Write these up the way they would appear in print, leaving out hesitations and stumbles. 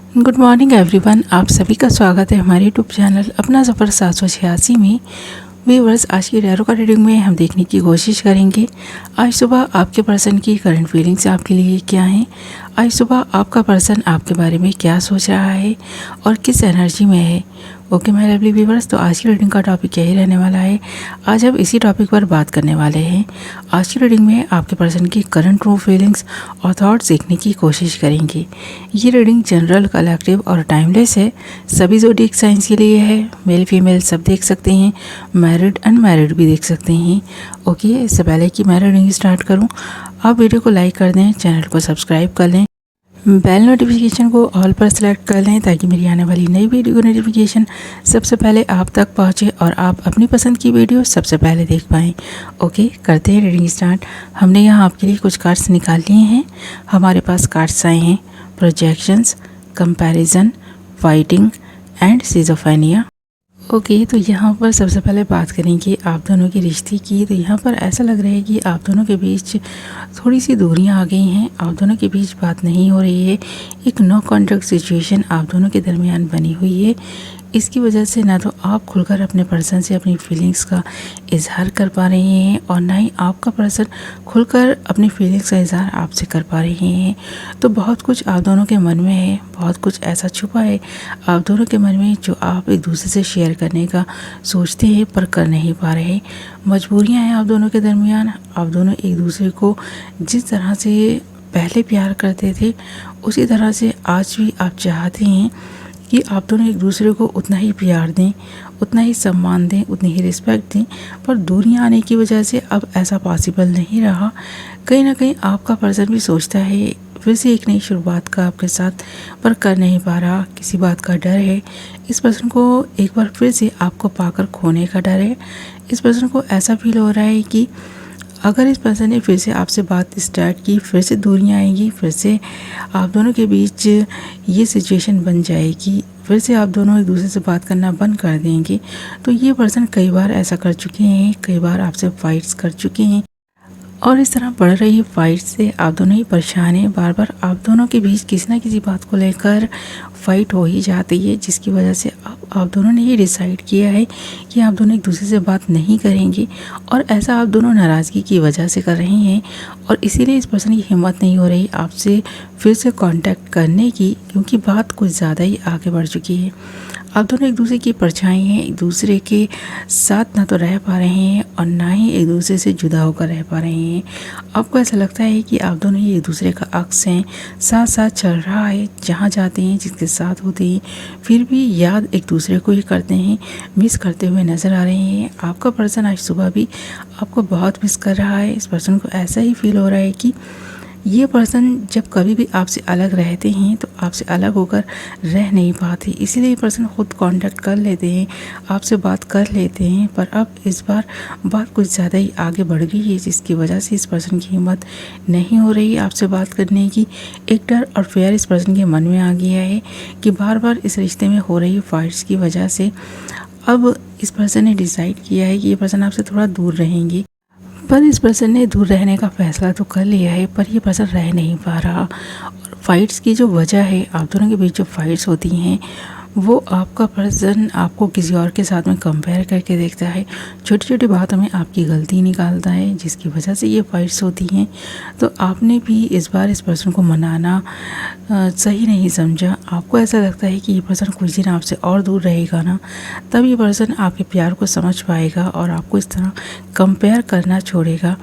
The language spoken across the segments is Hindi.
गुड मॉर्निंग एवरीवन, आप सभी का स्वागत है हमारे यूट्यूब चैनल अपना सफ़र 786 में। व्यूअर्स, आज की टैरो कार्ड रीडिंग में हम देखने की कोशिश करेंगे आज सुबह आपके पर्सन की करंट फीलिंग्स आपके लिए क्या हैं। आज सुबह आपका पर्सन आपके बारे में क्या सोच रहा है और किस एनर्जी में है। ओके मेरे लवली व्यूअर्स, तो आज की रीडिंग का टॉपिक यही रहने वाला है। आज हम इसी टॉपिक पर बात करने वाले हैं। आज की रीडिंग में आपके पर्सन की करंट ट्रू फीलिंग्स और थॉट्स देखने की कोशिश करेंगे। ये रीडिंग जनरल, कलेक्टिव और टाइमलेस है। सभी ज़ोडिएक साइंस के लिए है। मेल फीमेल सब देख सकते हैं, मैरिड अनमैरिड भी देख सकते हैं। ओके, इससे पहले कि मैं रीडिंग स्टार्ट करूं, आप वीडियो को लाइक कर दें, चैनल को सब्सक्राइब कर लें, बेल नोटिफिकेशन को ऑल पर सेलेक्ट कर लें ताकि मेरी आने वाली नई वीडियो की नोटिफिकेशन सबसे पहले आप तक पहुंचे और आप अपनी पसंद की वीडियो सबसे पहले देख पाएँ। ओके, करते हैं रीडिंग स्टार्ट। हमने यहाँ आपके लिए कुछ कार्ड्स निकाल लिए हैं। हमारे पास कार्ड्स आए हैं projections, comparison, fighting and schizophrenia. Okay, तो यहाँ पर सबसे पहले बात करेंगे आप दोनों के रिश्ते की। तो यहाँ पर ऐसा लग रहा है कि आप दोनों के बीच थोड़ी सी दूरियाँ आ गई हैं, आप दोनों के बीच बात नहीं हो रही है। एक नो कॉन्टैक्ट सिचुएशन आप दोनों के दरमियान बनी हुई है। इसकी वजह से ना तो आप खुलकर अपने पर्सन से अपनी फीलिंग्स का इजहार कर पा रहे हैं और ना ही आपका पर्सन खुलकर अपनी फीलिंग्स का इजहार आपसे कर पा रहे हैं। तो बहुत कुछ आप दोनों के मन में है, बहुत कुछ ऐसा छुपा है आप दोनों के मन में जो आप एक दूसरे से शेयर करने का सोचते हैं पर कर नहीं पा रहे। मजबूरियां हैं आप दोनों के दरमियान। आप दोनों एक दूसरे को जिस तरह से पहले प्यार करते थे उसी तरह से आज भी आप चाहते हैं कि आप दोनों एक दूसरे को उतना ही प्यार दें, उतना ही सम्मान दें, उतनी ही रिस्पेक्ट दें। पर दूरियां आने की वजह से अब ऐसा पॉसिबल नहीं रहा। कहीं ना कहीं आपका पर्सन भी सोचता है फिर से एक नई शुरुआत का आपके साथ, पर कर नहीं पा रहा। किसी बात का डर है। इस पर्सन को एक बार फिर से आपको पाकर खोने का डर है। इस पर्सन को ऐसा फील हो रहा है कि अगर इस पर्सन ने फिर से आपसे बात स्टार्ट की, फिर से दूरियां आएंगी, फिर से आप दोनों के बीच ये सिचुएशन बन जाएगी, फिर से आप दोनों एक दूसरे से बात करना बंद कर देंगे। तो ये पर्सन कई बार ऐसा कर चुके हैं, कई बार आपसे फाइट्स कर चुके हैं और इस तरह बढ़ रही फाइट से आप दोनों ही परेशान हैं। बार बार आप दोनों के बीच किसी ना किसी बात को लेकर फाइट हो ही जाती है, जिसकी वजह से आप दोनों ने ये डिसाइड किया है कि आप दोनों एक दूसरे से बात नहीं करेंगे और ऐसा आप दोनों नाराज़गी की वजह से कर रहे हैं। और इसीलिए इस पर्सन की हिम्मत नहीं हो रही आपसे फिर से कांटेक्ट करने की, क्योंकि बात कुछ ज़्यादा ही आगे बढ़ चुकी है। आप दोनों एक दूसरे की परछाई हैं, एक दूसरे के साथ ना तो रह पा रहे हैं और ना ही एक दूसरे से जुदा होकर रह पा रहे हैं। आपको ऐसा लगता है कि आप दोनों ही एक दूसरे का अक्स हैं, साथ साथ चल रहा है, जहाँ जाते हैं जिसके साथ होते हैं फिर भी याद एक दूसरे को ही करते हैं, मिस करते हुए नज़र आ रहे हैं। आपका पर्सन आज सुबह भी आपको बहुत मिस कर रहा है। इस पर्सन को ऐसा ही फील हो रहा है कि ये पर्सन जब कभी भी आपसे अलग रहते हैं तो आपसे अलग होकर रह नहीं पाते, इसीलिए ये पर्सन खुद कांटेक्ट कर लेते हैं, आपसे बात कर लेते हैं। पर अब इस बार बात कुछ ज़्यादा ही आगे बढ़ गई है, जिसकी वजह से इस पर्सन की हिम्मत नहीं हो रही आपसे बात करने की। एक डर और फेयर इस पर्सन के मन में आ गया है कि बार बार इस रिश्ते में हो रही फाइट्स की वजह से अब इस पर्सन ने डिसाइड किया है कि ये पर्सन आपसे थोड़ा दूर रहेंगे। पर इस पर्सन ने दूर रहने का फैसला तो कर लिया है, पर ये पर्सन रह नहीं पा रहा। और फाइट्स की जो वजह है, आप दोनों के बीच जो फाइट्स होती हैं वो आपका पर्सन आपको किसी और के साथ में कंपेयर करके देखता है, छोटी छोटी बातों में आपकी गलती निकालता है, जिसकी वजह से ये फाइट्स होती हैं। तो आपने भी इस बार इस पर्सन को मनाना सही नहीं समझा। आपको ऐसा लगता है कि ये पर्सन कुछ दिन आपसे और दूर रहेगा ना, तब ये पर्सन आपके प्यार को समझ पाएगा और आपको इस तरह कंपेयर करना छोड़ेगा।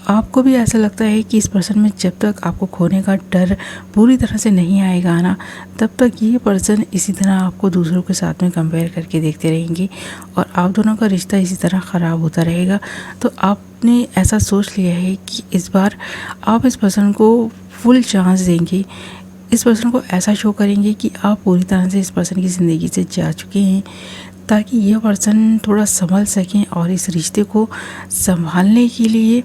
आपको भी ऐसा लगता है कि इस पर्सन में जब तक आपको खोने का डर पूरी तरह से नहीं आएगा ना, तब तक ये पर्सन इसी तरह आपको दूसरों के साथ में कंपेयर करके देखते रहेंगे और आप दोनों का रिश्ता इसी तरह ख़राब होता रहेगा। तो आपने ऐसा सोच लिया है कि इस बार आप इस पर्सन को फुल चांस देंगे, इस पर्सन को ऐसा शो करेंगे कि आप पूरी तरह से इस पर्सन की ज़िंदगी से जा चुके हैं, ताकि यह पर्सन थोड़ा संभल सकें और इस रिश्ते को संभालने के लिए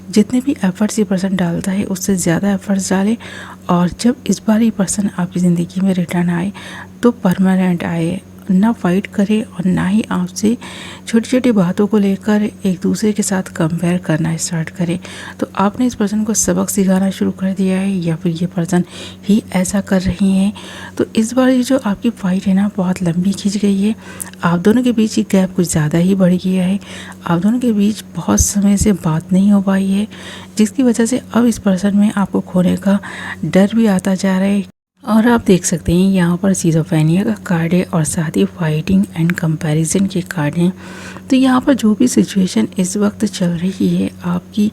जितने भी एफ़र्ट्स ये पर्सन डालता है उससे ज़्यादा एफ़र्ट्स डाले। और जब इस बार ये पर्सन आपकी ज़िंदगी में रिटर्न आए तो परमानेंट आए, ना फाइट करे और ना ही आपसे छोटी छोटी बातों को लेकर एक दूसरे के साथ कंपेयर करना स्टार्ट करे। तो आपने इस पर्सन को सबक सिखाना शुरू कर दिया है या फिर ये पर्सन ही ऐसा कर रही हैं। तो इस बार ये जो आपकी फ़ाइट है ना बहुत लंबी खिंच गई है। आप दोनों के बीच ये गैप कुछ ज़्यादा ही बढ़ गया है। आप दोनों के बीच बहुत समय से बात नहीं हो पाई है, जिसकी वजह से अब इस पर्सन में आपको खोने का डर भी आता जा रहा है। और आप देख सकते हैं यहाँ पर सिज़ोफ्रेनिया का कार्ड है और साथ ही फाइटिंग एंड कंपैरिजन के कार्ड हैं। तो यहाँ पर जो भी सिचुएशन इस वक्त चल रही है आपकी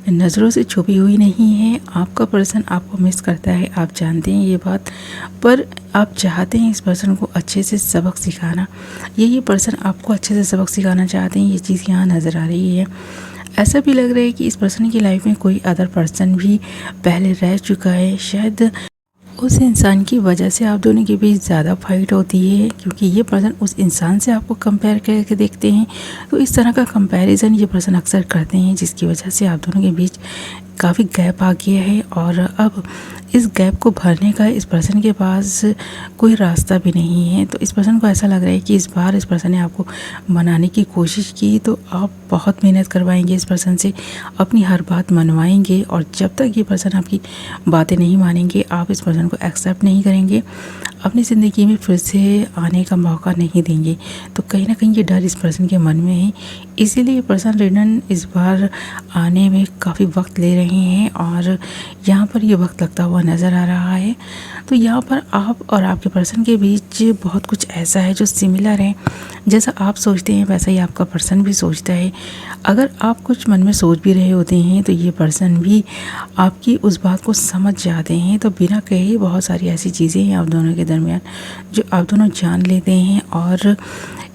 नज़रों से छुपी हुई नहीं है। आपका पर्सन आपको मिस करता है, आप जानते हैं ये बात, पर आप चाहते हैं इस पर्सन को अच्छे से सबक सिखाना। यही पर्सन आपको अच्छे से सबक सिखाना चाहते हैं, ये चीज़ यहाँ नज़र आ रही है। ऐसा भी लग रहा है कि इस पर्सन की लाइफ में कोई अदर पर्सन भी पहले रह चुका है। शायद उस इंसान की वजह से आप दोनों के बीच ज़्यादा फाइट होती है, क्योंकि ये पर्सन उस इंसान से आपको कंपेयर करके देखते हैं। तो इस तरह का कंपैरिजन ये पर्सन अक्सर करते हैं, जिसकी वजह से आप दोनों के बीच काफ़ी गैप आ गया है। और अब इस गैप को भरने का इस पर्सन के पास कोई रास्ता भी नहीं है। तो इस पर्सन को ऐसा लग रहा है कि इस बार इस पर्सन ने आपको मनाने की कोशिश की, तो आप बहुत मेहनत करवाएंगे इस पर्सन से, अपनी हर बात मनवाएंगे। और जब तक ये पर्सन आपकी बातें नहीं मानेंगे, आप इस पर्सन को एक्सेप्ट नहीं करेंगे, अपनी ज़िंदगी में फिर से आने का मौका नहीं देंगे। तो कहीं ना कहीं ये डर इस पर्सन के मन में है, इसीलिए ये पर्सन रिटर्न इस बार आने में काफ़ी वक्त ले रहे हैं और यहाँ पर ये वक्त लगता हुआ नज़र आ रहा है। तो यहाँ पर आप और आपके पर्सन के बीच बहुत कुछ ऐसा है जो सिमिलर है। जैसा आप सोचते हैं वैसा ही आपका पर्सन भी सोचता है। अगर आप कुछ मन में सोच भी रहे होते हैं तो ये पर्सन भी आपकी उस बात को समझ जाते हैं। तो बिना कहे बहुत सारी ऐसी चीज़ें हैं आप दोनों के दरमियान जो आप दोनों जान लेते हैं, और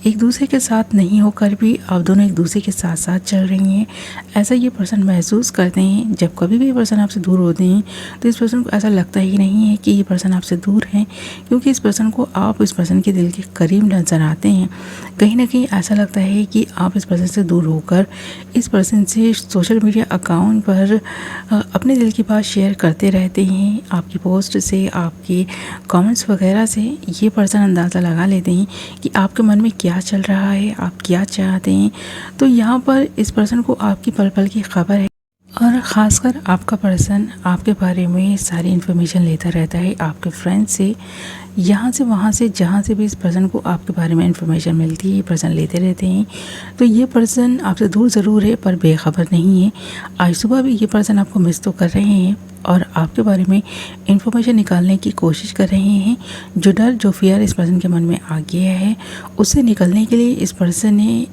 एक दूसरे के साथ नहीं होकर भी आप दोनों एक दूसरे के साथ साथ चल रही हैं। ऐसा ये पर्सन महसूस करते हैं। जब कभी भी ये पर्सन आपसे दूर होते हैं तो इस पर्सन को ऐसा लगता ही नहीं है कि ये पर्सन आपसे दूर है, क्योंकि इस पर्सन को आप इस पर्सन के दिल के करीब नजर आते हैं। कहीं ना कहीं ऐसा लगता है कि आप इस पर्सन से दूर होकर इस पर्सन से सोशल मीडिया अकाउंट पर अपने दिल की बात शेयर करते रहते हैं। आपकी पोस्ट से, आपके कमेंट्स वगैरह से ये पर्सन अंदाज़ा लगा लेते हैं कि आपके मन में क्या चल रहा है, आप क्या चाहते हैं। तो यहाँ पर इस पर्सन को आपकी पल पल की खबर है, और ख़ासकर आपका पर्सन आपके बारे में सारी इन्फॉर्मेशन लेता रहता है आपके फ्रेंड से, यहाँ से वहाँ से, जहाँ से भी इस पर्सन को आपके बारे में इन्फॉर्मेशन मिलती है ये पर्सन लेते रहते हैं। तो ये पर्सन आपसे दूर ज़रूर है पर बेखबर नहीं है। आज सुबह भी ये पर्सन आपको मिस तो कर रहे हैं और आपके बारे में इन्फॉर्मेशन निकालने की कोशिश कर रहे हैं। जो डर, जो फियर इस पर्सन के मन में आ गया है, उससे निकलने के लिए इस पर्सन ने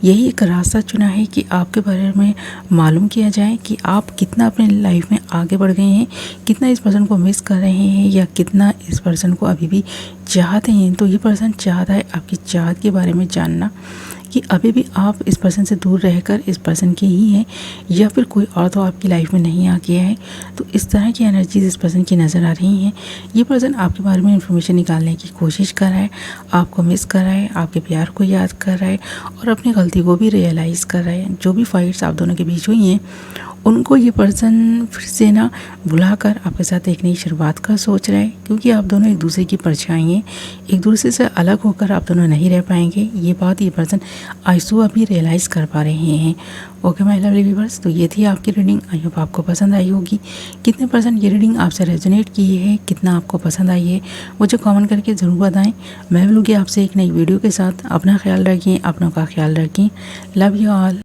यही एक रास्ता चुना है कि आपके बारे में मालूम किया जाए कि आप कितना अपने लाइफ में आगे बढ़ गए हैं, कितना इस पर्सन को मिस कर रहे हैं या कितना इस पर्सन को अभी भी चाहते हैं। तो ये पर्सन चाहता है आपकी चाहत के बारे में जानना, कि अभी भी आप इस पर्सन से दूर रहकर इस पर्सन के ही हैं या फिर कोई और तो आपकी लाइफ में नहीं आ गया है। तो इस तरह की एनर्जीज इस पर्सन की नज़र आ रही हैं। ये पर्सन आपके बारे में इन्फॉर्मेशन निकालने की कोशिश कर रहा है, आपको मिस कर रहा है, आपके प्यार को याद कर रहा है और अपनी गलती को भी रियलाइज़ कर रहा है। जो भी फाइट्स आप दोनों के बीच हुई हैं उनको ये पर्सन फिर से ना भुलाकर आपके साथ एक नई शुरुआत का सोच रहा है, क्योंकि आप दोनों एक दूसरे की परछाई हैं। एक दूसरे से अलग होकर आप दोनों नहीं रह पाएंगे, ये बात ये पर्सन आज सुबह भी रियलाइज़ कर पा रहे हैं। ओके माय लवली व्यूअर्स, तो ये थी आपकी रीडिंग। आई होप आपको पसंद आई होगी। कितने % ये रीडिंग आपसे रेजोनेट की है, कितना आपको पसंद आई है, मुझे कमेंट करके ज़रूर बताएं। मैं मिलूँगी आपसे एक नई वीडियो के साथ। अपना ख्याल रखिए, अपनों का ख्याल रखें। Love you all.